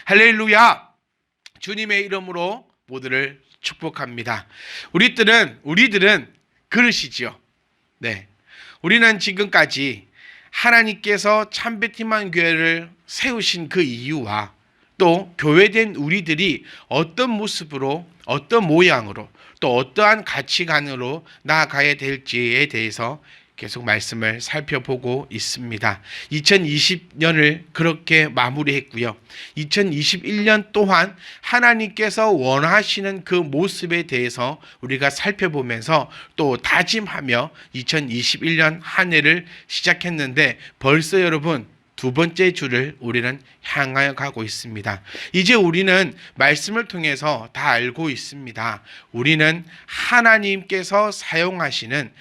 할렐루야! 주님의 이름으로 모두를 축복합니다. 우리들은 그릇이지요. 네. 우리는 지금까지 하나님께서 참배팀한 교회를 세우신 그 이유와 또 교회된 우리들이 어떤 모습으로, 어떤 모양으로, 또 어떠한 가치관으로 나아가야 될지에 대해서 계속 말씀을 살펴보고 있습니다. 2020년을 그렇게 마무리했고요. 2021년 또한 하나님께서 원하시는 그 모습에 대해서 우리가 살펴보면서 또 다짐하며 2021년 한 해를 시작했는데 벌써 여러분 두 번째 주를 우리는 향하여 가고 있습니다. 이제 우리는 말씀을 통해서 다 알고 있습니다. 우리는 하나님께서 사용하시는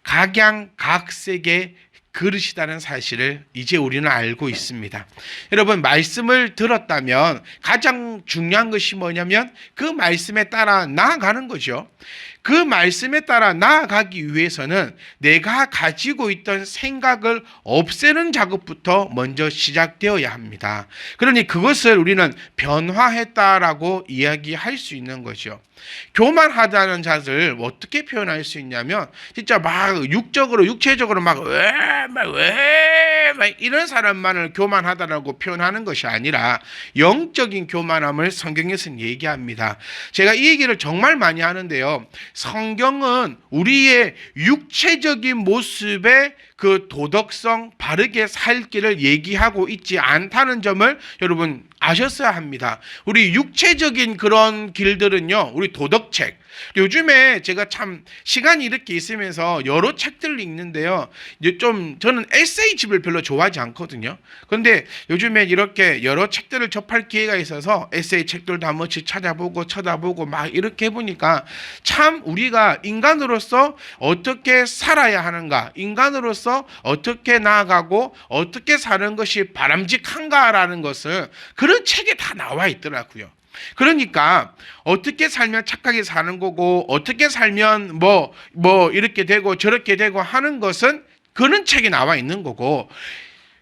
각양각색의 그릇이라는 사실을 이제 우리는 알고 있습니다. 여러분, 말씀을 들었다면 가장 중요한 것이 뭐냐면 그 말씀에 따라 나아가는 거죠. 그 말씀에 따라 나아가기 위해서는 내가 가지고 있던 생각을 없애는 작업부터 먼저 시작되어야 합니다. 그러니 그것을 우리는 변화했다라고 이야기할 수 있는 거죠. 교만하다는 자를 어떻게 표현할 수 있냐면 진짜 막 육체적으로 막 이런 사람만을 교만하다라고 표현하는 것이 아니라 영적인 교만함을 성경에서는 얘기합니다. 제가 이 얘기를 정말 많이 하는데요. 성경은 우리의 육체적인 모습의 그 도덕성, 바르게 살 길을 얘기하고 있지 않다는 점을 여러분 아셨어야 합니다. 우리 육체적인 그런 길들은요, 우리 도덕책. 요즘에 제가 참 시간이 이렇게 있으면서 여러 책들을 읽는데요. 저는 에세이집을 별로 좋아하지 않거든요. 그런데 요즘에 이렇게 여러 책들을 접할 기회가 있어서 에세이 책들도 한 번씩 쳐다보고 막 이렇게 해보니까 참 우리가 인간으로서 어떻게 살아야 하는가, 인간으로서 어떻게 나아가고 어떻게 사는 것이 바람직한가라는 것을 그런 책에 다 나와 있더라고요. 그러니까 어떻게 살면 착하게 사는 거고 어떻게 살면 뭐 이렇게 되고 저렇게 되고 하는 것은 그런 책에 나와 있는 거고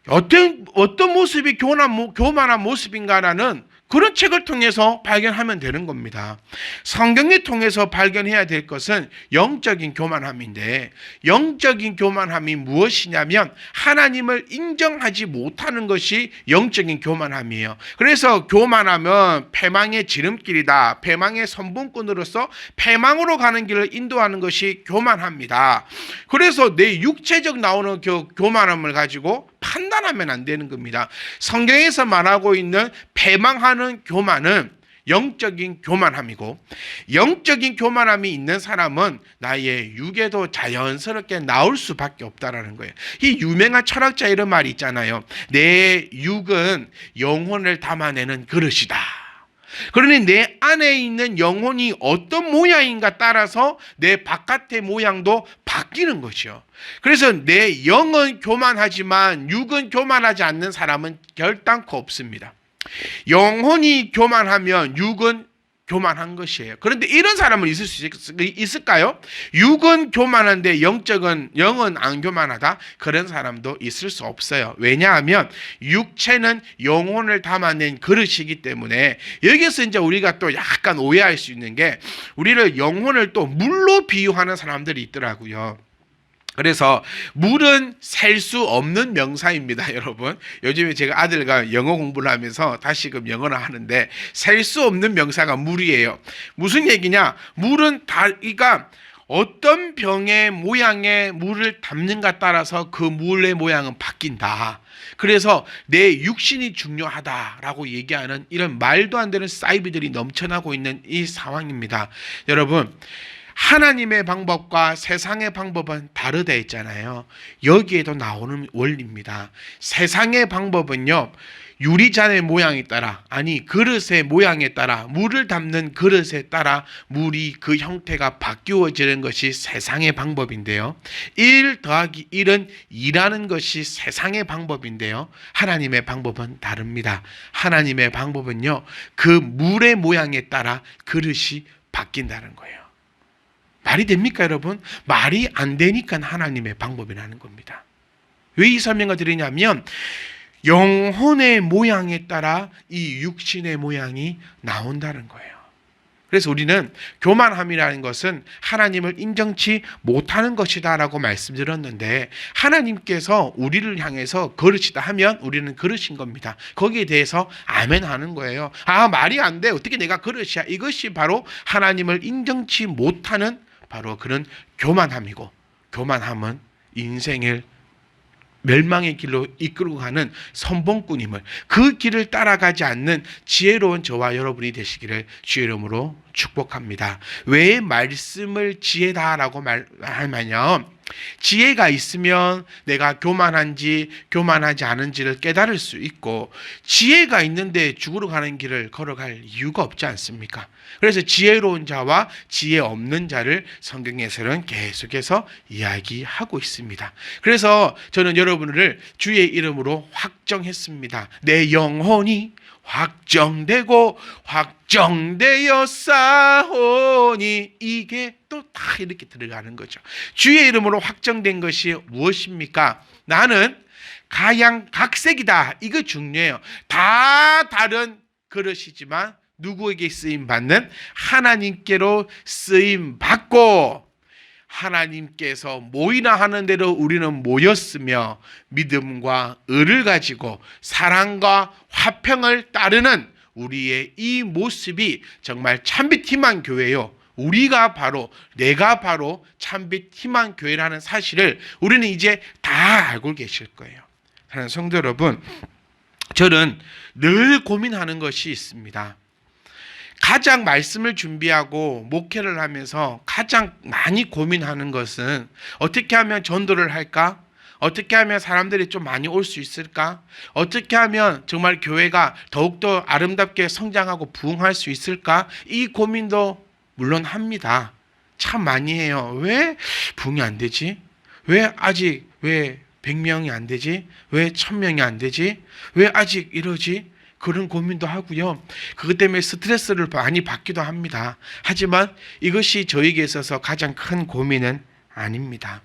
어떤 모습이 교만한 모습인가라는 그런 책을 통해서 발견하면 되는 겁니다. 성경을 통해서 발견해야 될 것은 영적인 교만함인데 영적인 교만함이 무엇이냐면 하나님을 인정하지 못하는 것이 영적인 교만함이에요. 그래서 교만하면 패망의 지름길이다. 패망의 선봉꾼으로서 패망으로 가는 길을 인도하는 것이 교만합니다. 그래서 내 육체적 나오는 교만함을 가지고 판단하면 안 되는 겁니다. 성경에서 말하고 있는 패망하는 교만은 영적인 교만함이고 영적인 교만함이 있는 사람은 나의 육에도 자연스럽게 나올 수밖에 없다라는 거예요. 이 유명한 철학자 이런 말이 있잖아요. 내 육은 영혼을 담아내는 그릇이다. 그러니 내 안에 있는 영혼이 어떤 모양인가 따라서 내 바깥의 모양도 바뀌는 것이요. 그래서 내 영은 교만하지만 육은 교만하지 않는 사람은 결단코 없습니다. 영혼이 교만하면 육은 교만한 것이에요. 그런데 이런 사람은 있을 수 있을까요? 육은 교만한데 영은 안 교만하다? 그런 사람도 있을 수 없어요. 왜냐하면 육체는 영혼을 담아낸 그릇이기 때문에 여기서 이제 우리가 또 약간 오해할 수 있는 게 우리를 영혼을 또 물로 비유하는 사람들이 있더라고요. 그래서 물은 셀 수 없는 명사입니다, 여러분. 요즘에 제가 아들과 영어 공부를 하면서 다시금 영어를 하는데 셀 수 없는 명사가 물이에요. 무슨 얘기냐? 물은 그러니까 어떤 병의 모양의 물을 담는가 따라서 그 물의 모양은 바뀐다. 그래서 내 육신이 중요하다라고 얘기하는 이런 말도 안 되는 사이비들이 넘쳐나고 있는 이 상황입니다. 여러분, 하나님의 방법과 세상의 방법은 다르다 했잖아요. 여기에도 나오는 원리입니다. 세상의 방법은요, 유리잔의 모양에 따라, 그릇의 모양에 따라, 물을 담는 그릇에 따라 물이 그 형태가 바뀌어지는 것이 세상의 방법인데요. 1 더하기 1은 2라는 것이 세상의 방법인데요. 하나님의 방법은 다릅니다. 하나님의 방법은요, 그 물의 모양에 따라 그릇이 바뀐다는 거예요. 말이 됩니까, 여러분? 말이 안 되니까 하나님의 방법이라는 겁니다. 왜 이 설명을 드리냐면 영혼의 모양에 따라 이 육신의 모양이 나온다는 거예요. 그래서 우리는 교만함이라는 것은 하나님을 인정치 못하는 것이다 라고 말씀드렸는데, 하나님께서 우리를 향해서 그릇이다 하면 우리는 그릇인 겁니다. 거기에 대해서 아멘 하는 거예요. 아, 말이 안 돼, 어떻게 내가 그릇이야. 이것이 바로 하나님을 인정치 못하는 바로 그런 교만함이고, 교만함은 인생을 멸망의 길로 이끌고 가는 선봉꾼임을, 그 길을 따라가지 않는 지혜로운 저와 여러분이 되시기를 주의 이름으로 축복합니다. 왜 말씀을 지혜다라고 말하면요, 지혜가 있으면 내가 교만한지 교만하지 않은지를 깨달을 수 있고, 지혜가 있는데 죽으러 가는 길을 걸어갈 이유가 없지 않습니까? 그래서 지혜로운 자와 지혜 없는 자를 성경에서는 계속해서 이야기하고 있습니다. 그래서 저는 여러분을 주의 이름으로 확정했습니다. 내 영혼이 확정되고 확정되어 싸우니, 이게 또 다 이렇게 들어가는 거죠. 주의 이름으로 확정된 것이 무엇입니까? 나는 가양각색이다. 이거 중요해요. 다 다른 그릇이지만 누구에게 쓰임받는? 하나님께로 쓰임받고, 하나님께서 모이나 하는 대로 우리는 모였으며 믿음과 의를 가지고 사랑과 화평을 따르는 우리의 이 모습이 정말 참빛 희망 교회요, 내가 바로 참빛 희망 교회라는 사실을 우리는 이제 다 알고 계실 거예요. 사랑하는 성도 여러분, 저는 늘 고민하는 것이 있습니다. 가장 말씀을 준비하고 목회를 하면서 가장 많이 고민하는 것은, 어떻게 하면 전도를 할까? 어떻게 하면 사람들이 좀 많이 올 수 있을까? 어떻게 하면 정말 교회가 더욱더 아름답게 성장하고 부흥할 수 있을까? 이 고민도 물론 합니다. 참 많이 해요. 왜 부흥이 안 되지? 왜 100명이 안 되지? 왜 1000명이 안 되지? 왜 아직 이러지? 그런 고민도 하고요. 그것 때문에 스트레스를 많이 받기도 합니다. 하지만 이것이 저에게 있어서 가장 큰 고민은 아닙니다.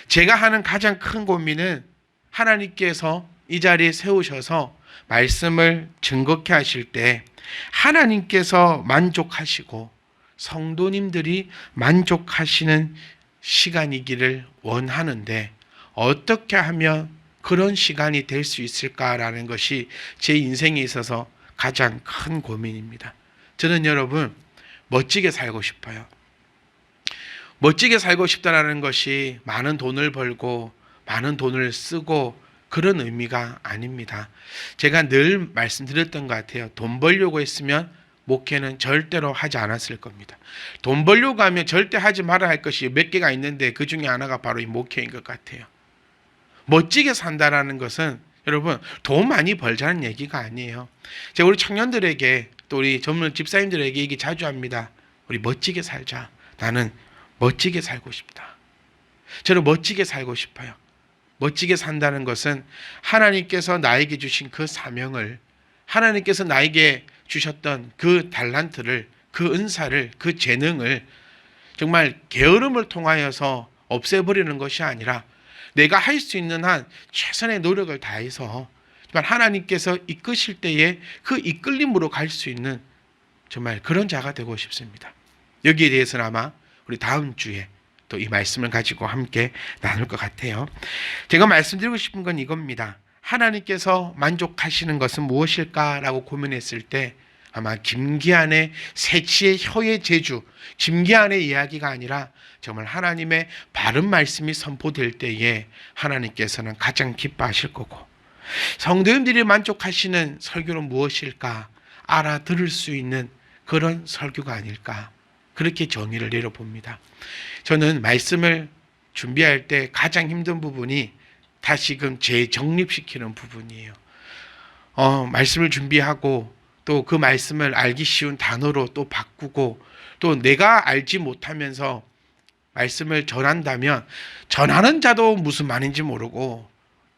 제가 하는 가장 큰 고민은, 하나님께서 이 자리에 세우셔서 말씀을 증거케 하실 때 하나님께서 만족하시고 성도님들이 만족하시는 시간이기를 원하는데, 어떻게 하면 그런 시간이 될 수 있을까라는 것이 제 인생에 있어서 가장 큰 고민입니다. 저는 여러분, 멋지게 살고 싶어요. 멋지게 살고 싶다라는 것이 많은 돈을 벌고 많은 돈을 쓰고 그런 의미가 아닙니다. 제가 늘 말씀드렸던 것 같아요. 돈 벌려고 했으면 목회는 절대로 하지 않았을 겁니다. 돈 벌려고 하면 절대 하지 말아야 할 것이 몇 개가 있는데, 그 중에 하나가 바로 이 목회인 것 같아요. 멋지게 산다라는 것은 여러분, 돈 많이 벌자는 얘기가 아니에요. 제가 우리 청년들에게, 또 우리 젊은 집사님들에게 얘기 자주 합니다. 우리 멋지게 살자. 나는 멋지게 살고 싶다. 저는 멋지게 살고 싶어요. 멋지게 산다는 것은 하나님께서 나에게 주신 그 사명을, 하나님께서 나에게 주셨던 그 달란트를, 그 은사를, 그 재능을 정말 게으름을 통하여서 없애버리는 것이 아니라, 내가 할 수 있는 한 최선의 노력을 다해서 정말 하나님께서 이끄실 때에 그 이끌림으로 갈 수 있는 정말 그런 자가 되고 싶습니다. 여기에 대해서는 아마 우리 다음 주에 또 이 말씀을 가지고 함께 나눌 것 같아요. 제가 말씀드리고 싶은 건 이겁니다. 하나님께서 만족하시는 것은 무엇일까라고 고민했을 때, 아마 김기한의 새치의 혀의 제주, 김기한의 이야기가 아니라 정말 하나님의 바른 말씀이 선포될 때에 하나님께서는 가장 기뻐하실 거고, 성도님들이 만족하시는 설교는 무엇일까 알아들을 수 있는 그런 설교가 아닐까, 그렇게 정의를 내려봅니다. 저는 말씀을 준비할 때 가장 힘든 부분이 다시금 재정립시키는 부분이에요. 말씀을 준비하고 또 그 말씀을 알기 쉬운 단어로 또 바꾸고, 또 내가 알지 못하면서 말씀을 전한다면 전하는 자도 무슨 말인지 모르고,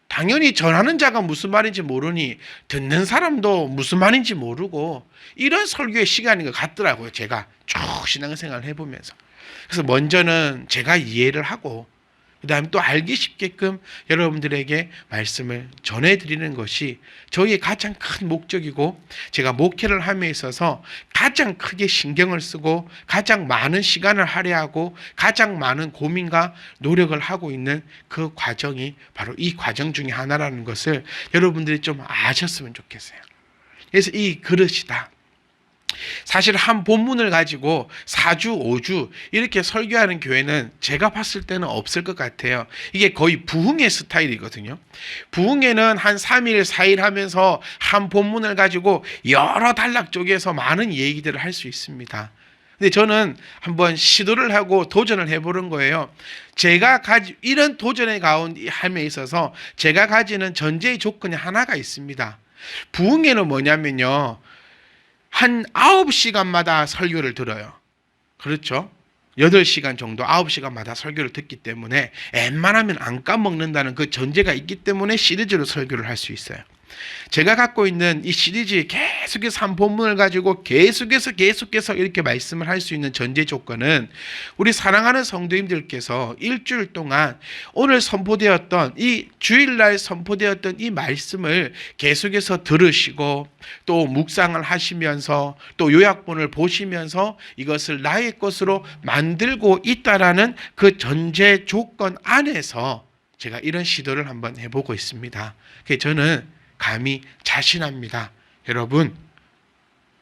당연히 전하는 자가 무슨 말인지 모르니 듣는 사람도 무슨 말인지 모르고, 이런 설교의 시간인 것 같더라고요. 제가 쭉 신앙생활을 해보면서. 그래서 먼저는 제가 이해를 하고, 그다음에 또 알기 쉽게끔 여러분들에게 말씀을 전해드리는 것이 저희의 가장 큰 목적이고, 제가 목회를 함에 있어서 가장 크게 신경을 쓰고 가장 많은 시간을 할애하고 가장 많은 고민과 노력을 하고 있는 그 과정이 바로 이 과정 중에 하나라는 것을 여러분들이 좀 아셨으면 좋겠어요. 그래서 이 그릇이다. 사실 한 본문을 가지고 4주, 5주 이렇게 설교하는 교회는 제가 봤을 때는 없을 것 같아요. 이게 거의 부흥회 스타일이거든요. 부흥회는 한 3일, 4일 하면서 한 본문을 가지고 여러 단락 쪽에서 많은 얘기들을 할 수 있습니다. 근데 저는 한번 시도를 하고 도전을 해보는 거예요. 제가 이런 도전의 가운데 함에 있어서 제가 가지는 전제의 조건이 하나가 있습니다. 부흥회는 뭐냐면요, 한 9시간마다 설교를 들어요. 그렇죠? 8시간 정도 9시간마다 설교를 듣기 때문에 웬만하면 안 까먹는다는 그 전제가 있기 때문에 시리즈로 설교를 할 수 있어요. 제가 갖고 있는 이 시리즈에 계속해서 한 본문을 가지고 계속해서 이렇게 말씀을 할 수 있는 전제 조건은, 우리 사랑하는 성도님들께서 일주일 동안 오늘 선포되었던 이 주일날 선포되었던 이 말씀을 계속해서 들으시고 또 묵상을 하시면서 또 요약본을 보시면서 이것을 나의 것으로 만들고 있다라는 그 전제 조건 안에서 제가 이런 시도를 한번 해보고 있습니다. 그래서 저는 감히 자신합니다. 여러분,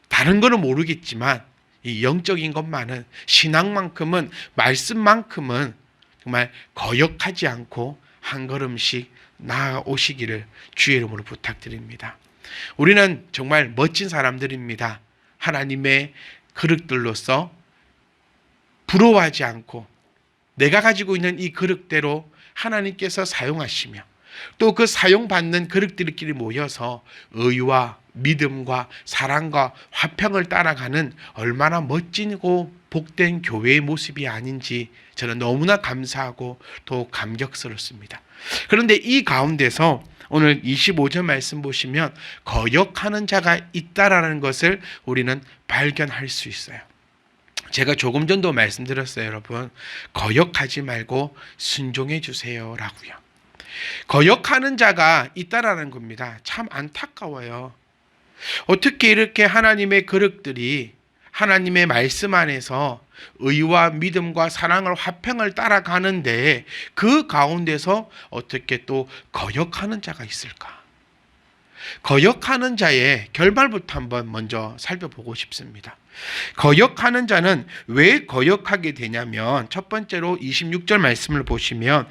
다른 거는 모르겠지만 이 영적인 것만은, 신앙만큼은, 말씀만큼은 정말 거역하지 않고 한 걸음씩 나아오시기를 주의 이름으로 부탁드립니다. 우리는 정말 멋진 사람들입니다. 하나님의 그릇들로서 부러워하지 않고 내가 가지고 있는 이 그릇대로 하나님께서 사용하시며 또 그 사용받는 그릇들끼리 모여서 의와 믿음과 사랑과 화평을 따라가는 얼마나 멋지고 복된 교회의 모습이 아닌지 저는 너무나 감사하고 또 감격스럽습니다. 그런데 이 가운데서 오늘 25절 말씀 보시면 거역하는 자가 있다라는 것을 우리는 발견할 수 있어요. 제가 조금 전도 말씀드렸어요, 여러분. 거역하지 말고 순종해 주세요라고요. 거역하는 자가 있다라는 겁니다. 참 안타까워요. 어떻게 이렇게 하나님의 그릇들이 하나님의 말씀 안에서 의와 믿음과 사랑을 화평을 따라가는데 그 가운데서 어떻게 또 거역하는 자가 있을까? 거역하는 자의 결말부터 한번 먼저 살펴보고 싶습니다. 거역하는 자는 왜 거역하게 되냐면, 첫 번째로 26절 말씀을 보시면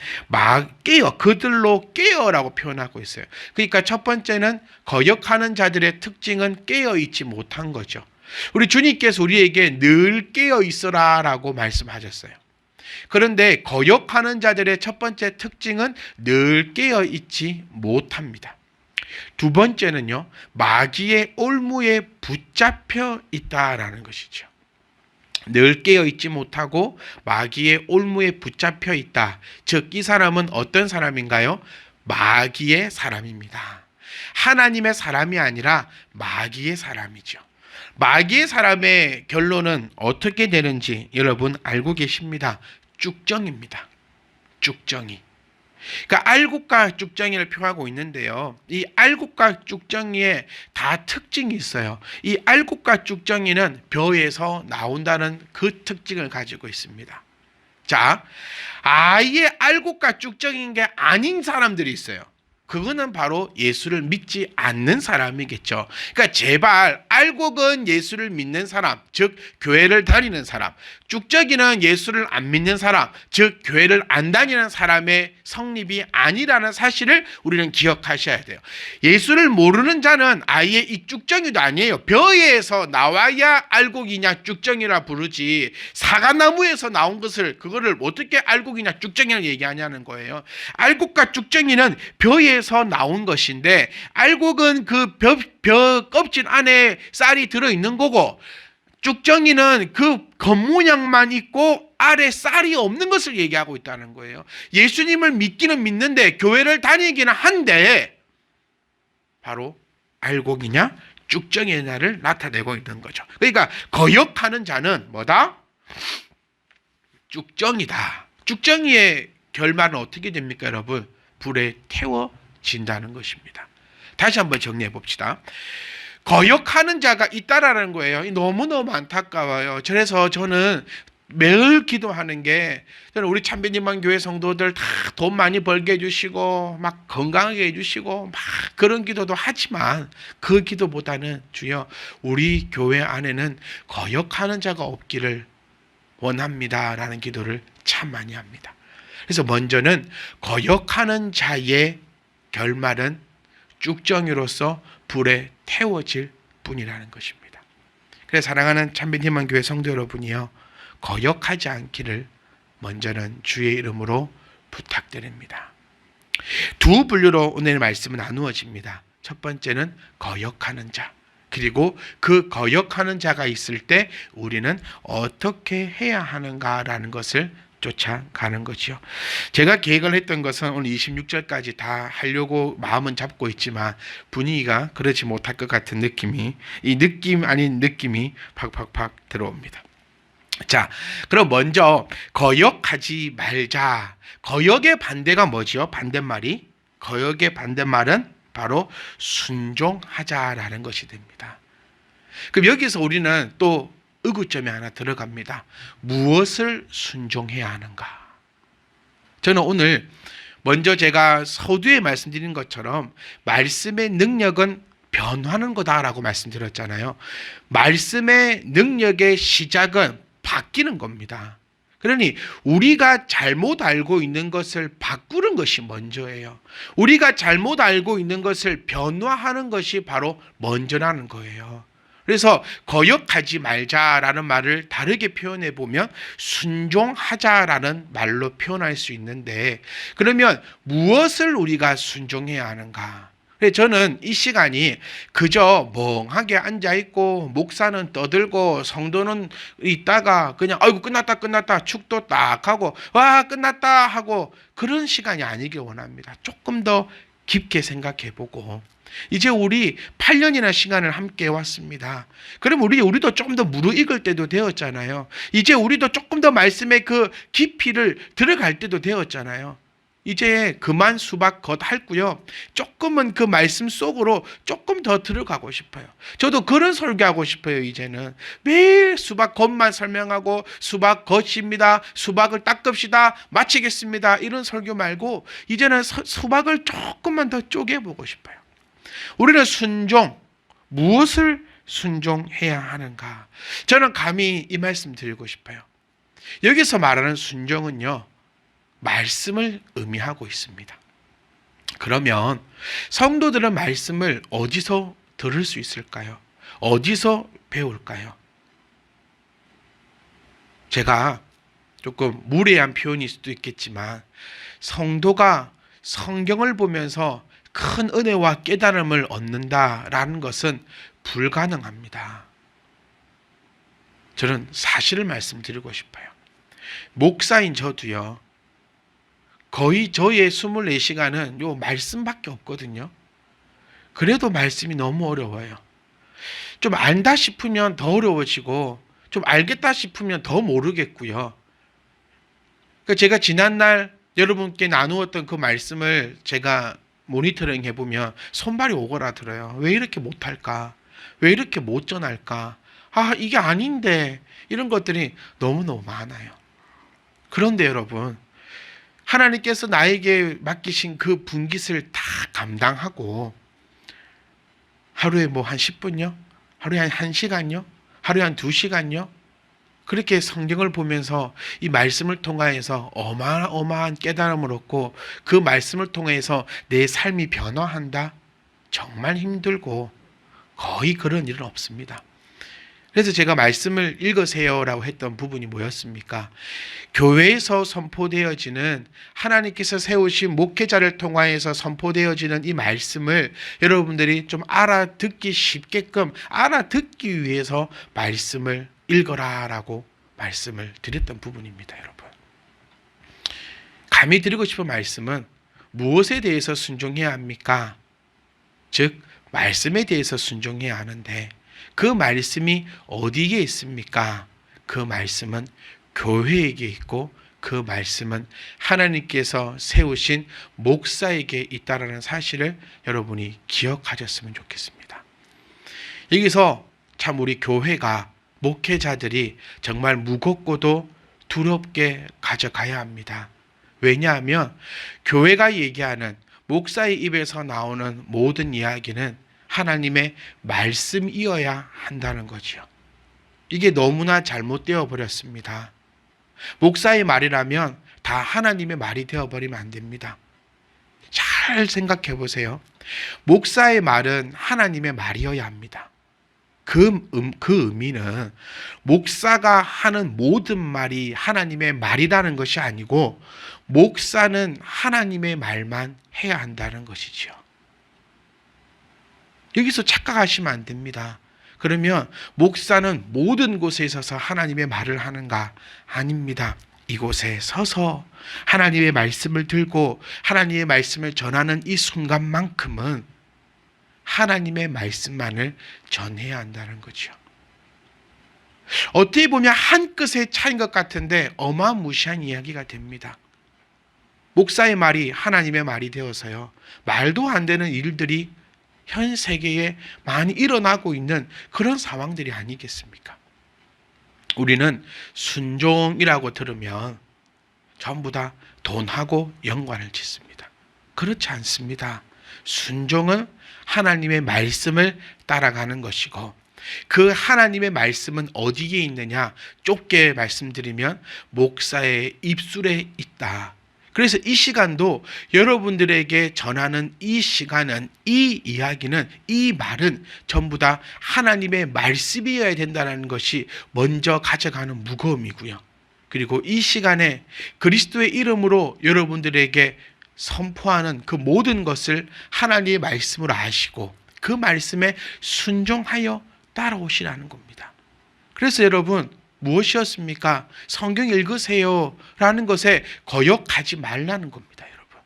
깨어, 그들로 깨어라고 표현하고 있어요. 그러니까 첫 번째는 거역하는 자들의 특징은 깨어 있지 못한 거죠. 우리 주님께서 우리에게 늘 깨어 있어라 라고 말씀하셨어요. 그런데 거역하는 자들의 첫 번째 특징은 늘 깨어 있지 못합니다. 두 번째는요, 마귀의 올무에 붙잡혀 있다라는 것이죠. 늘 깨어 있지 못하고 마귀의 올무에 붙잡혀 있다. 즉, 이 사람은 어떤 사람인가요? 마귀의 사람입니다. 하나님의 사람이 아니라 마귀의 사람이죠. 마귀의 사람의 결론은 어떻게 되는지 여러분 알고 계십니다. 쭉정입니다. 쭉정이. 그러니까 알곡과 쭉정이를 표하고 있는데요. 이 알곡과 쭉정이에 다 특징이 있어요. 이 알곡과 쭉정이는 벼에서 나온다는 그 특징을 가지고 있습니다. 자, 아예 알곡과 쭉정인 게 아닌 사람들이 있어요. 그거는 바로 예수를 믿지 않는 사람이겠죠. 그러니까 제발, 알곡은 예수를 믿는 사람, 즉 교회를 다니는 사람, 쭉정이는 예수를 안 믿는 사람, 즉 교회를 안 다니는 사람의 성립이 아니라는 사실을 우리는 기억하셔야 돼요. 예수를 모르는 자는 아예 이 쭉정이도 아니에요. 벼에서 나와야 알곡이냐 쭉정이라 부르지, 사과나무에서 나온 것을 그거를 어떻게 알곡이냐 쭉정이라 얘기하냐는 거예요. 알곡과 쭉정이는 벼에서 나온 것인데, 알곡은 그 벼 껍질 안에 쌀이 들어있는 거고, 쭉정이는 그 겉모양만 있고 아래 쌀이 없는 것을 얘기하고 있다는 거예요. 예수님을 믿기는 믿는데 교회를 다니기는 한데 바로 알곡이냐 쭉정이냐를 나타내고 있는 거죠. 그러니까 거역하는 자는 뭐다? 쭉정이다. 쭉정이의 결말은 어떻게 됩니까, 여러분? 불에 태워진다는 것입니다. 다시 한번 정리해 봅시다. 거역하는 자가 있다라는 거예요. 너무너무 안타까워요. 그래서 저는 매일 기도하는 게, 저는 우리 참배님만 교회 성도들 다 돈 많이 벌게 해주시고 막 건강하게 해주시고 막 그런 기도도 하지만, 그 기도보다는 주여 우리 교회 안에는 거역하는 자가 없기를 원합니다라는 기도를 참 많이 합니다. 그래서 먼저는 거역하는 자의 결말은 쭉정이로서 불에 태워질 뿐이라는 것입니다. 그래서 사랑하는 참배님만 교회 성도 여러분이요, 거역하지 않기를 먼저는 주의 이름으로 부탁드립니다. 두 분류로 오늘 말씀은 나누어집니다. 첫 번째는 거역하는 자, 그리고 그 거역하는 자가 있을 때 우리는 어떻게 해야 하는가라는 것을 쫓아가는 거지요. 제가 계획을 했던 것은 오늘 26절까지 다 하려고 마음은 잡고 있지만 분위기가 그렇지 못할 것 같은 느낌이, 이 느낌 아닌 느낌이 팍팍팍 들어옵니다. 자, 그럼 먼저 거역하지 말자. 거역의 반대가 뭐지요? 반대말이, 거역의 반대말은 바로 순종하자라는 것이 됩니다. 그럼 여기서 우리는 또 의구점이 하나 들어갑니다. 무엇을 순종해야 하는가? 저는 오늘 먼저 제가 서두에 말씀드린 것처럼 말씀의 능력은 변화하는 거다라고 말씀드렸잖아요. 말씀의 능력의 시작은 바뀌는 겁니다. 그러니 우리가 잘못 알고 있는 것을 바꾸는 것이 먼저예요. 우리가 잘못 알고 있는 것을 변화하는 것이 바로 먼저라는 거예요. 그래서 거역하지 말자라는 말을 다르게 표현해 보면 순종하자라는 말로 표현할 수 있는데, 그러면 무엇을 우리가 순종해야 하는가? 저는 이 시간이 그저 멍하게 앉아있고 목사는 떠들고 성도는 있다가 그냥 아이고 끝났다 축도 딱 하고 와 끝났다 하고 그런 시간이 아니길 원합니다. 조금 더 깊게 생각해보고, 이제 우리 8년이나 시간을 함께 왔습니다. 그럼 우리도 좀 더 무르익을 때도 되었잖아요. 이제 우리도 조금 더 말씀의 그 깊이를 들어갈 때도 되었잖아요. 이제 그만 수박 겉 핥고요, 조금은 그 말씀 속으로 조금 더 들어가고 싶어요. 저도 그런 설교하고 싶어요. 이제는 매일 수박 겉만 설명하고 수박 겉입니다, 수박을 닦읍시다, 마치겠습니다, 이런 설교 말고 이제는 수박을 조금만 더 쪼개보고 싶어요. 우리는 순종, 무엇을 순종해야 하는가? 저는 감히 이 말씀 드리고 싶어요. 여기서 말하는 순종은요, 말씀을 의미하고 있습니다. 그러면 성도들은 말씀을 어디서 들을 수 있을까요? 어디서 배울까요? 제가 조금 무례한 표현일 수도 있겠지만, 성도가 성경을 보면서 큰 은혜와 깨달음을 얻는다라는 것은 불가능합니다. 저는 사실을 말씀드리고 싶어요. 목사인 저도요, 거의 저의 24시간은 요 말씀밖에 없거든요. 그래도 말씀이 너무 어려워요. 좀 안다 싶으면 더 어려워지고, 좀 알겠다 싶으면 더 모르겠고요. 그러니까 제가 지난날 여러분께 나누었던 그 말씀을 제가 모니터링 해보면 손발이 오그라들어요. 왜 이렇게 못할까? 왜 이렇게 못 전할까? 이게 아닌데, 이런 것들이 너무너무 많아요. 그런데 여러분, 하나님께서 나에게 맡기신 그 분깃을 다 감당하고 하루에 한 10분요? 하루에 한 1시간요? 하루에 한 2시간요? 그렇게 성경을 보면서 이 말씀을 통하여서 어마어마한 깨달음을 얻고 그 말씀을 통해서 내 삶이 변화한다? 정말 힘들고 거의 그런 일은 없습니다. 그래서 제가 말씀을 읽으세요라고 했던 부분이 뭐였습니까? 교회에서 선포되어지는, 하나님께서 세우신 목회자를 통하여서 선포되어지는 이 말씀을 여러분들이 좀 알아듣기 쉽게끔 알아듣기 위해서 말씀을 읽어라라고 말씀을 드렸던 부분입니다. 여러분, 감히 드리고 싶은 말씀은 무엇에 대해서 순종해야 합니까? 즉 말씀에 대해서 순종해야 하는데, 그 말씀이 어디에 있습니까? 그 말씀은 교회에게 있고 그 말씀은 하나님께서 세우신 목사에게 있다라는 사실을 여러분이 기억하셨으면 좋겠습니다. 여기서 참 우리 교회가, 목회자들이 정말 무겁고도 두렵게 가져가야 합니다. 왜냐하면 교회가 얘기하는, 목사의 입에서 나오는 모든 이야기는 하나님의 말씀이어야 한다는 거죠. 이게 너무나 잘못되어 버렸습니다. 목사의 말이라면 다 하나님의 말이 되어버리면 안 됩니다. 잘 생각해 보세요. 목사의 말은 하나님의 말이어야 합니다. 그 의미는 목사가 하는 모든 말이 하나님의 말이라는 것이 아니고, 목사는 하나님의 말만 해야 한다는 것이죠. 여기서 착각하시면 안 됩니다. 그러면 목사는 모든 곳에 있어서 하나님의 말을 하는가? 아닙니다. 이곳에 서서 하나님의 말씀을 들고 하나님의 말씀을 전하는 이 순간만큼은 하나님의 말씀만을 전해야 한다는 거죠. 어떻게 보면 한 끗의 차이인 것 같은데 어마무시한 이야기가 됩니다. 목사의 말이 하나님의 말이 되어서요, 말도 안 되는 일들이 현 세계에 많이 일어나고 있는 그런 상황들이 아니겠습니까? 우리는 순종이라고 들으면 전부 다 돈하고 연관을 짓습니다. 그렇지 않습니다. 순종은 하나님의 말씀을 따라가는 것이고, 그 하나님의 말씀은 어디에 있느냐? 좁게 말씀드리면 목사의 입술에 있다. 그래서 이 시간도 여러분들에게 전하는 이 시간은, 이 이야기는, 이 말은 전부 다 하나님의 말씀이어야 된다는 것이 먼저 가져가는 무거움이고요. 그리고 이 시간에 그리스도의 이름으로 여러분들에게 선포하는 그 모든 것을 하나님의 말씀으로 아시고 그 말씀에 순종하여 따라오시라는 겁니다. 그래서 여러분, 무엇이었습니까? 성경 읽으세요 라는 것에 거역하지 말라는 겁니다. 여러분,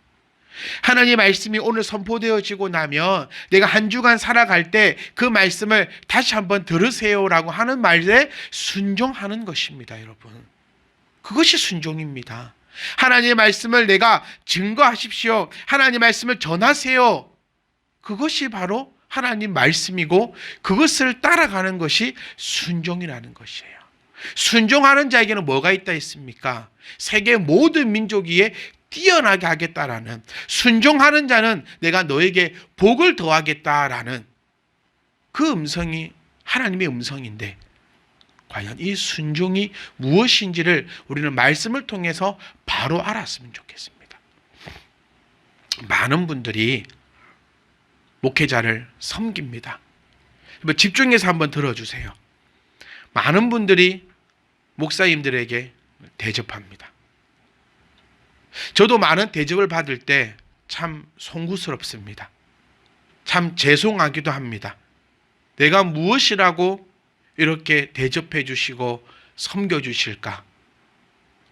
하나님의 말씀이 오늘 선포되어지고 나면 내가 한 주간 살아갈 때 그 말씀을 다시 한번 들으세요 라고 하는 말에 순종하는 것입니다. 여러분, 그것이 순종입니다. 하나님의 말씀을 내가 증거하십시오, 하나님의 말씀을 전하세요, 그것이 바로 하나님 말씀이고, 그것을 따라가는 것이 순종이라는 것이에요. 순종하는 자에게는 뭐가 있다 했습니까? 세계 모든 민족 위에 뛰어나게 하겠다라는, 순종하는 자는 내가 너에게 복을 더하겠다라는 그 음성이 하나님의 음성인데, 과연 이 순종이 무엇인지를 우리는 말씀을 통해서 바로 알았으면 좋겠습니다. 많은 분들이 목회자를 섬깁니다. 집중해서 한번 들어주세요. 많은 분들이 목사님들에게 대접합니다. 저도 많은 대접을 받을 때 참 송구스럽습니다. 참 죄송하기도 합니다. 내가 무엇이라고 이렇게 대접해 주시고 섬겨 주실까?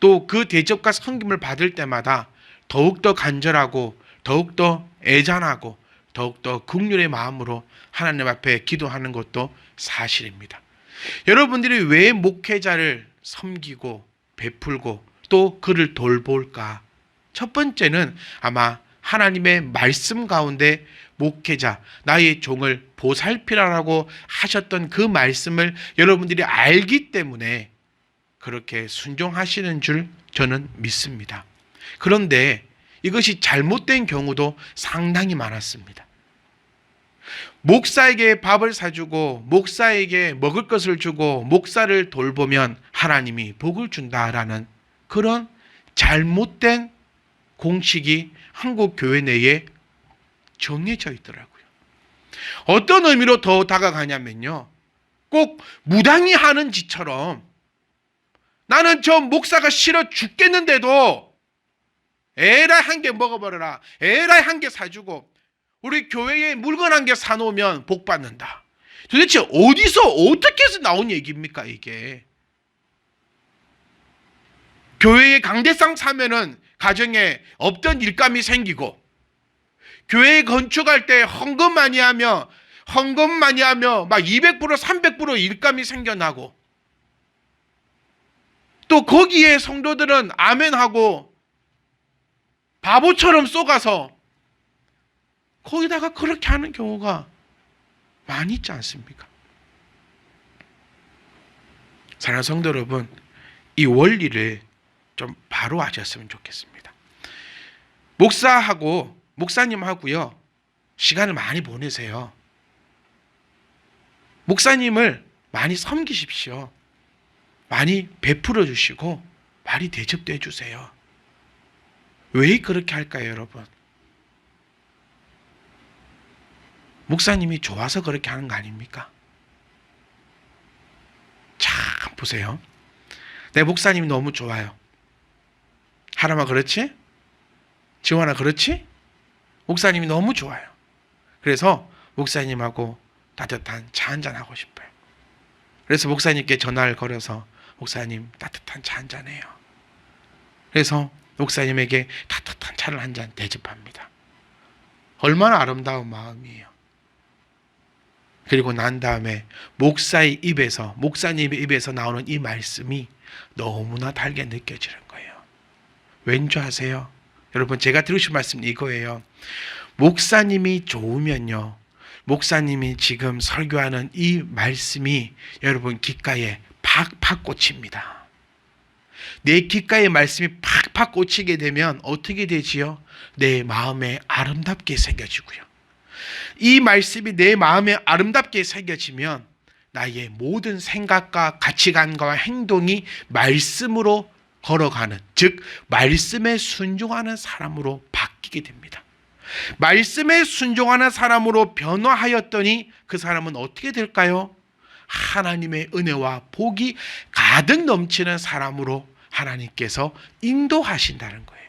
또 그 대접과 섬김을 받을 때마다 더욱더 간절하고 더욱더 애잔하고 더욱더 긍휼의 마음으로 하나님 앞에 기도하는 것도 사실입니다. 여러분들이 왜 목회자를 섬기고 베풀고 또 그를 돌볼까? 첫 번째는 아마 하나님의 말씀 가운데 목회자, 나의 종을 보살피라라고 하셨던 그 말씀을 여러분들이 알기 때문에 그렇게 순종하시는 줄 저는 믿습니다. 그런데 이것이 잘못된 경우도 상당히 많았습니다. 목사에게 밥을 사주고 목사에게 먹을 것을 주고 목사를 돌보면 하나님이 복을 준다라는 그런 잘못된 공식이 한국 교회 내에 정해져 있더라고요. 어떤 의미로 더 다가가냐면요, 꼭 무당이 하는 짓처럼 나는 저 목사가 싫어 죽겠는데도 에라이 한 개 먹어버려라, 에라이 한 개 사주고 우리 교회에 물건 한 개 사놓으면 복 받는다. 도대체 어디서 어떻게 해서 나온 얘기입니까 이게? 교회에 강대상 사면은 가정에 없던 일감이 생기고, 교회 건축할 때 헌금 많이 하며 막 200% 300% 일감이 생겨나고, 또 거기에 성도들은 아멘하고 바보처럼 쏘가서 거기다가 그렇게 하는 경우가 많이 있지 않습니까? 사랑하는 성도 여러분, 이 원리를 좀 바로 아셨으면 좋겠습니다. 목사님하고요 시간을 많이 보내세요. 목사님을 많이 섬기십시오. 많이 베풀어 주시고 많이 대접도 해주세요. 왜 그렇게 할까요, 여러분? 목사님이 좋아서 그렇게 하는 거 아닙니까? 참 보세요. 내 목사님이 너무 좋아요. 하람아 그렇지? 지원아 그렇지? 목사님이 너무 좋아요. 그래서 목사님하고 따뜻한 차 한잔 하고 싶어요. 그래서 목사님께 전화를 걸어서 목사님 따뜻한 차 한잔 해요. 그래서 목사님에게 따뜻한 차를 한 잔 대접합니다. 얼마나 아름다운 마음이에요. 그리고 난 다음에 목사님의 입에서 나오는 이 말씀이 너무나 달게 느껴지는 거예요. 왠지 아세요? 여러분, 제가 들으신 말씀은 이거예요. 목사님이 좋으면요, 목사님이 지금 설교하는 이 말씀이 여러분 귓가에 팍팍 꽂힙니다. 내 귓가에 말씀이 팍팍 꽂히게 되면 어떻게 되지요? 내 마음에 아름답게 새겨지고요. 이 말씀이 내 마음에 아름답게 새겨지면 나의 모든 생각과 가치관과 행동이 말씀으로 걸어가는, 즉 말씀에 순종하는 사람으로 바뀌게 됩니다. 말씀에 순종하는 사람으로 변화하였더니 그 사람은 어떻게 될까요? 하나님의 은혜와 복이 가득 넘치는 사람으로 하나님께서 인도하신다는 거예요.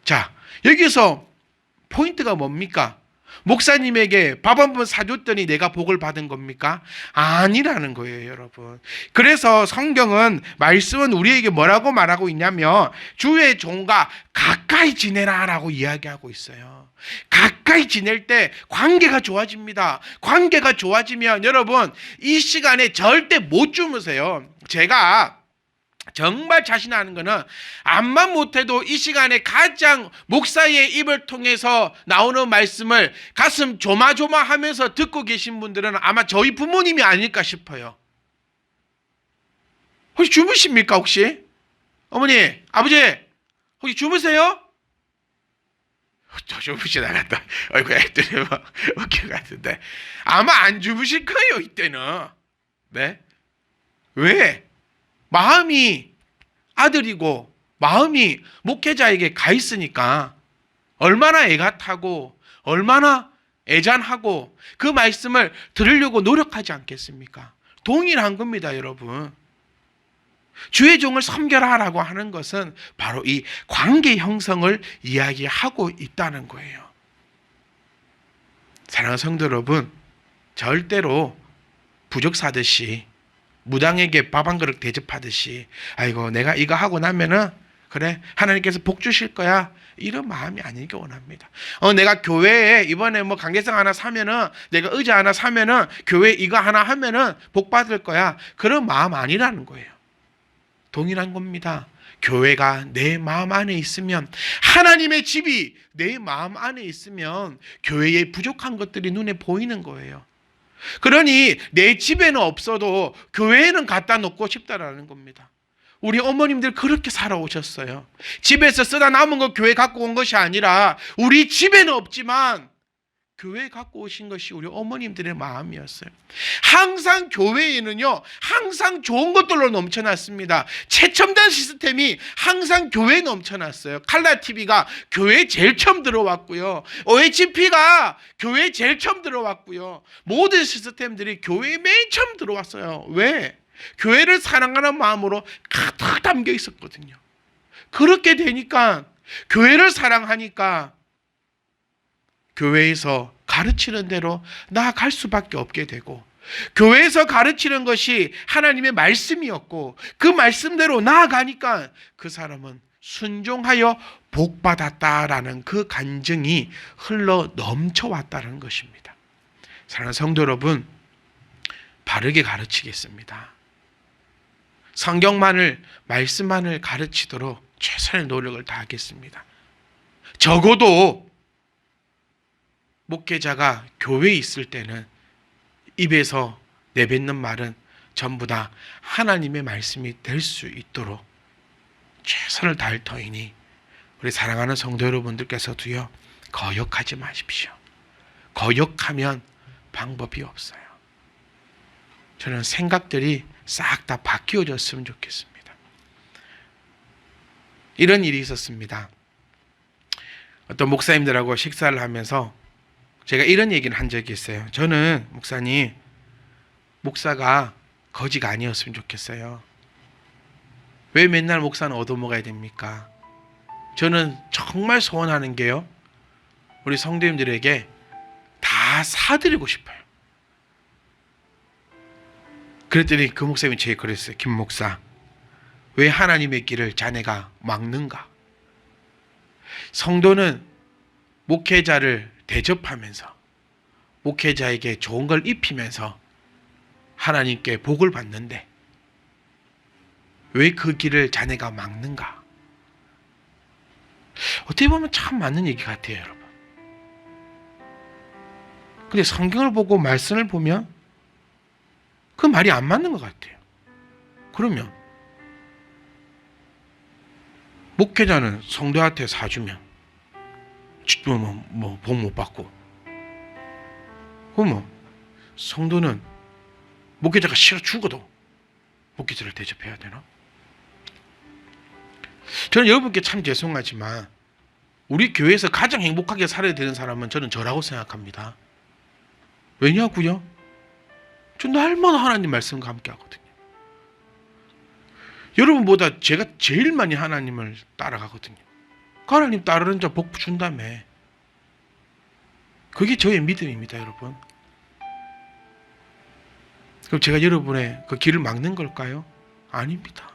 자, 여기서 포인트가 뭡니까? 목사님에게 밥 한 번 사줬더니 내가 복을 받은 겁니까? 아니라는 거예요, 여러분. 그래서 성경은, 말씀은 우리에게 뭐라고 말하고 있냐면 주의 종과 가까이 지내라 라고 이야기하고 있어요. 가까이 지낼 때 관계가 좋아집니다. 관계가 좋아지면 여러분 이 시간에 절대 못 주무세요. 제가 정말 자신하는 거는 암만 못해도 이 시간에 가장 목사의 입을 통해서 나오는 말씀을 가슴 조마조마하면서 듣고 계신 분들은 아마 저희 부모님이 아닐까 싶어요. 혹시 주무십니까? 혹시? 어머니, 아버지 혹시 주무세요? 저 주무시다 갔다 얼굴 애들이 막 어깨 같은데 아마 안 주무실 거예요, 이때는. 네? 왜? 마음이 아들이고 마음이 목회자에게 가 있으니까 얼마나 애가 타고 얼마나 애잔하고 그 말씀을 들으려고 노력하지 않겠습니까? 동일한 겁니다, 여러분. 주의 종을 섬겨라라고 하는 것은 바로 이 관계 형성을 이야기하고 있다는 거예요. 사랑하는 성도 여러분, 절대로 부적 사듯이 무당에게 밥 한 그릇 대접하듯이 아이고 내가 이거 하고 나면은 그래 하나님께서 복 주실 거야, 이런 마음이 아니길 원합니다. 내가 교회에 이번에 뭐 강계성 하나 사면은, 내가 의자 하나 사면은, 교회 이거 하나 하면은 복 받을 거야, 그런 마음 아니라는 거예요. 동일한 겁니다. 교회가 내 마음 안에 있으면, 하나님의 집이 내 마음 안에 있으면 교회에 부족한 것들이 눈에 보이는 거예요. 그러니 내 집에는 없어도 교회에는 갖다 놓고 싶다라는 겁니다. 우리 어머님들 그렇게 살아오셨어요. 집에서 쓰다 남은 거 교회 갖고 온 것이 아니라 우리 집에는 없지만 교회에 갖고 오신 것이 우리 어머님들의 마음이었어요. 항상 교회에는요, 항상 좋은 것들로 넘쳐났습니다. 최첨단 시스템이 항상 교회에 넘쳐났어요. 칼라 TV가 교회에 제일 처음 들어왔고요. OHP가 교회에 제일 처음 들어왔고요. 모든 시스템들이 교회에 맨 처음 들어왔어요. 왜? 교회를 사랑하는 마음으로 가득 담겨 있었거든요. 그렇게 되니까, 교회를 사랑하니까 교회에서 가르치는 대로 나아갈 수밖에 없게 되고, 교회에서 가르치는 것이 하나님의 말씀이었고 그 말씀대로 나아가니까 그 사람은 순종하여 복받았다라는 그 간증이 흘러 넘쳐왔다는 것입니다. 사랑하는 성도 여러분, 바르게 가르치겠습니다. 성경만을, 말씀만을 가르치도록 최선의 노력을 다하겠습니다. 적어도 목회자가 교회에 있을 때는 입에서 내뱉는 말은 전부 다 하나님의 말씀이 될 수 있도록 최선을 다할 터이니 우리 사랑하는 성도 여러분들께서도요, 거역하지 마십시오. 거역하면 방법이 없어요. 저는 생각들이 싹 다 바뀌어졌으면 좋겠습니다. 이런 일이 있었습니다. 어떤 목사님들하고 식사를 하면서 제가 이런 얘기를 한 적이 있어요. 저는 목사님, 목사가 거지가 아니었으면 좋겠어요. 왜 맨날 목사는 얻어먹어야 됩니까? 저는 정말 소원하는 게요, 우리 성도님들에게 다 사드리고 싶어요. 그랬더니 그 목사님이 제게 그랬어요. 김 목사, 왜 하나님의 길을 자네가 막는가? 성도는 목회자를 대접하면서 목회자에게 좋은 걸 입히면서 하나님께 복을 받는데 왜 그 길을 자네가 막는가? 어떻게 보면 참 맞는 얘기 같아요, 여러분. 근데 성경을 보고 말씀을 보면 그 말이 안 맞는 것 같아요. 그러면 목회자는 성도한테 사주면 복 못 받고, 그러면 성도는 목회자가 싫어 죽어도 목회자를 대접해야 되나? 저는 여러분께 참 죄송하지만 우리 교회에서 가장 행복하게 살아야 되는 사람은 저는 저라고 생각합니다. 왜냐고요? 저 날마다 하나님 말씀과 함께 하거든요. 여러분보다 제가 제일 많이 하나님을 따라가거든요. 하나님 따르는 자 복 준다며. 그게 저의 믿음입니다, 여러분. 그럼 제가 여러분의 그 길을 막는 걸까요? 아닙니다.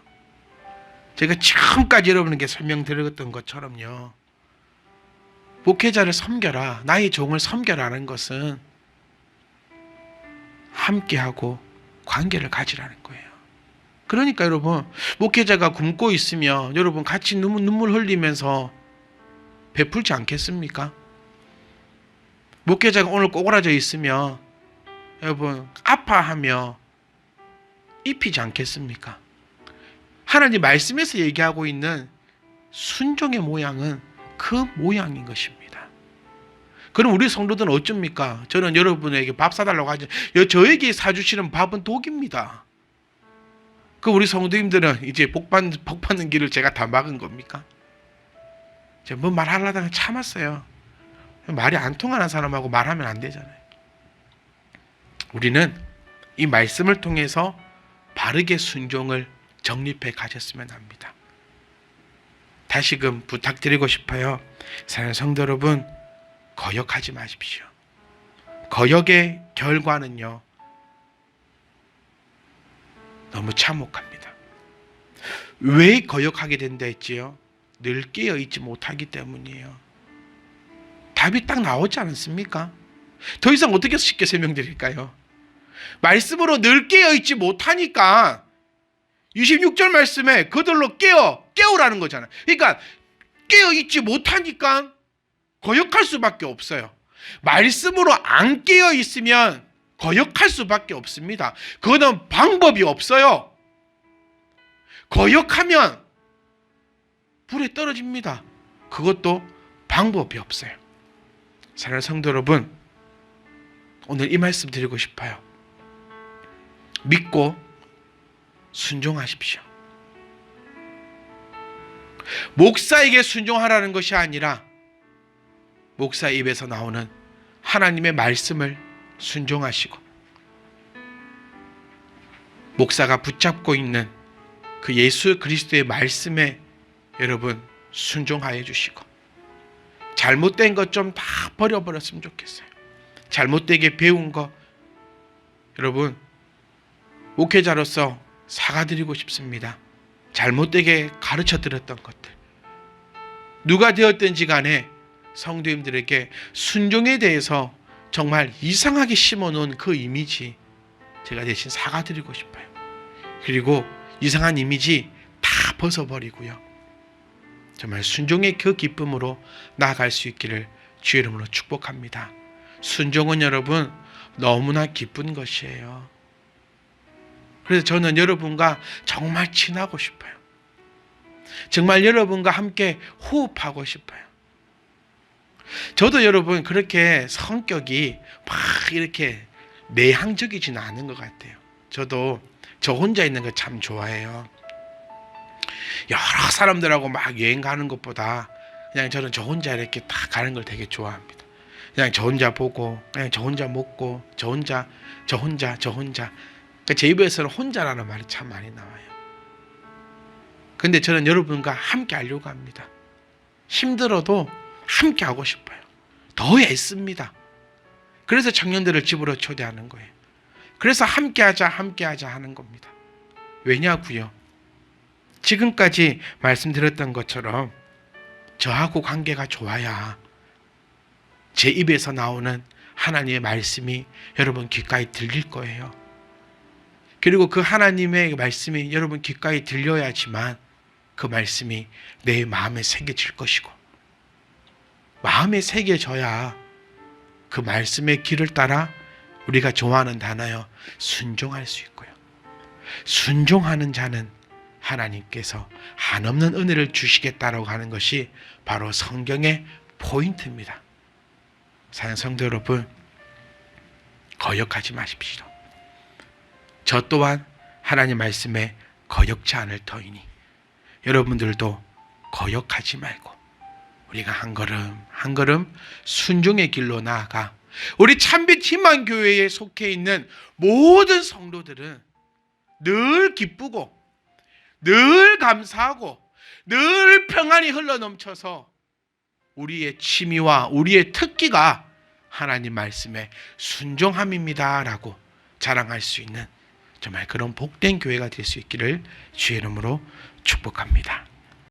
제가 지금까지 여러분에게 설명드렸던 것처럼요, 목회자를 섬겨라, 나의 종을 섬겨라는 것은 함께하고 관계를 가지라는 거예요. 그러니까 여러분, 목회자가 굶고 있으면 여러분 같이 눈물 흘리면서 베풀지 않겠습니까? 목회자가 오늘 꼬그라져 있으면 여러분 아파하며 입히지 않겠습니까? 하나님 말씀에서 얘기하고 있는 순종의 모양은 그 모양인 것입니다. 그럼 우리 성도들은 어쩝니까? 저는 여러분에게 밥 사달라고 하죠. 저에게 사주시는 밥은 독입니다. 그 우리 성도님들은 이제 복 받는 길을 제가 다 막은 겁니까? 제가 뭐 말하려다가 참았어요. 말이 안 통하는 사람하고 말하면 안 되잖아요. 우리는 이 말씀을 통해서 바르게 순종을 정립해 가졌으면 합니다. 다시금 부탁드리고 싶어요. 사랑하는 성도 여러분, 거역하지 마십시오. 거역의 결과는요, 너무 참혹합니다. 왜 거역하게 된다 했지요? 늘 깨어있지 못하기 때문이에요. 답이 딱 나오지 않습니까? 더 이상 어떻게 쉽게 설명드릴까요? 말씀으로 늘 깨어있지 못하니까 26절 말씀에 그들로 깨우라는 거잖아요. 그러니까 깨어있지 못하니까 거역할 수밖에 없어요. 말씀으로 안 깨어있으면 거역할 수밖에 없습니다. 그거는 방법이 없어요. 거역하면 불에 떨어집니다. 그것도 방법이 없어요. 사랑하는 성도 여러분, 오늘 이 말씀 드리고 싶어요. 믿고 순종하십시오. 목사에게 순종하라는 것이 아니라 목사 입에서 나오는 하나님의 말씀을 순종하시고, 목사가 붙잡고 있는 그 예수 그리스도의 말씀에 여러분 순종하여 주시고, 잘못된 것 좀 다 버려버렸으면 좋겠어요. 잘못되게 배운 거 여러분 목회자로서 사과드리고 싶습니다. 잘못되게 가르쳐드렸던 것들, 누가 되었든지 간에 성도님들에게 순종에 대해서 정말 이상하게 심어놓은 그 이미지 제가 대신 사과드리고 싶어요. 그리고 이상한 이미지 다 벗어버리고요. 정말 순종의 그 기쁨으로 나아갈 수 있기를 주의 이름으로 축복합니다. 순종은 여러분 너무나 기쁜 것이에요. 그래서 저는 여러분과 정말 친하고 싶어요. 정말 여러분과 함께 호흡하고 싶어요. 저도 여러분 그렇게 성격이 막 이렇게 내향적이지는 않은 것 같아요. 저도 저 혼자 있는 거 참 좋아해요. 여러 사람들하고 막 여행 가는 것보다 그냥 저는 저 혼자 이렇게 다 가는 걸 되게 좋아합니다. 그냥 저 혼자 보고, 그냥 저 혼자 먹고, 저 혼자. 그러니까 제 입에서는 혼자라는 말이 참 많이 나와요. 근데 저는 여러분과 함께 하려고 합니다. 힘들어도 함께 하고 싶어요. 더 애씁니다. 그래서 청년들을 집으로 초대하는 거예요. 그래서 함께 하자 하는 겁니다. 왜냐고요? 지금까지 말씀드렸던 것처럼 저하고 관계가 좋아야 제 입에서 나오는 하나님의 말씀이 여러분 귓가에 들릴 거예요. 그리고 그 하나님의 말씀이 여러분 귓가에 들려야지만 그 말씀이 내 마음에 새겨질 것이고, 마음에 새겨져야 그 말씀의 길을 따라 우리가 좋아하는 단어요, 순종할 수 있고요. 순종하는 자는 하나님께서 한없는 은혜를 주시겠다라고 하는 것이 바로 성경의 포인트입니다. 사랑하는 성도 여러분, 거역하지 마십시오. 저 또한 하나님 말씀에 거역지 않을 터이니 여러분들도 거역하지 말고 우리가 한 걸음 한 걸음 순종의 길로 나아가 우리 참빛 희망교회에 속해 있는 모든 성도들은 늘 기쁘고 늘 감사하고 늘 평안이 흘러넘쳐서 우리의 취미와 우리의 특기가 하나님 말씀에 순종함입니다 라고 자랑할 수 있는 정말 그런 복된 교회가 될 수 있기를 주의 이름으로 축복합니다.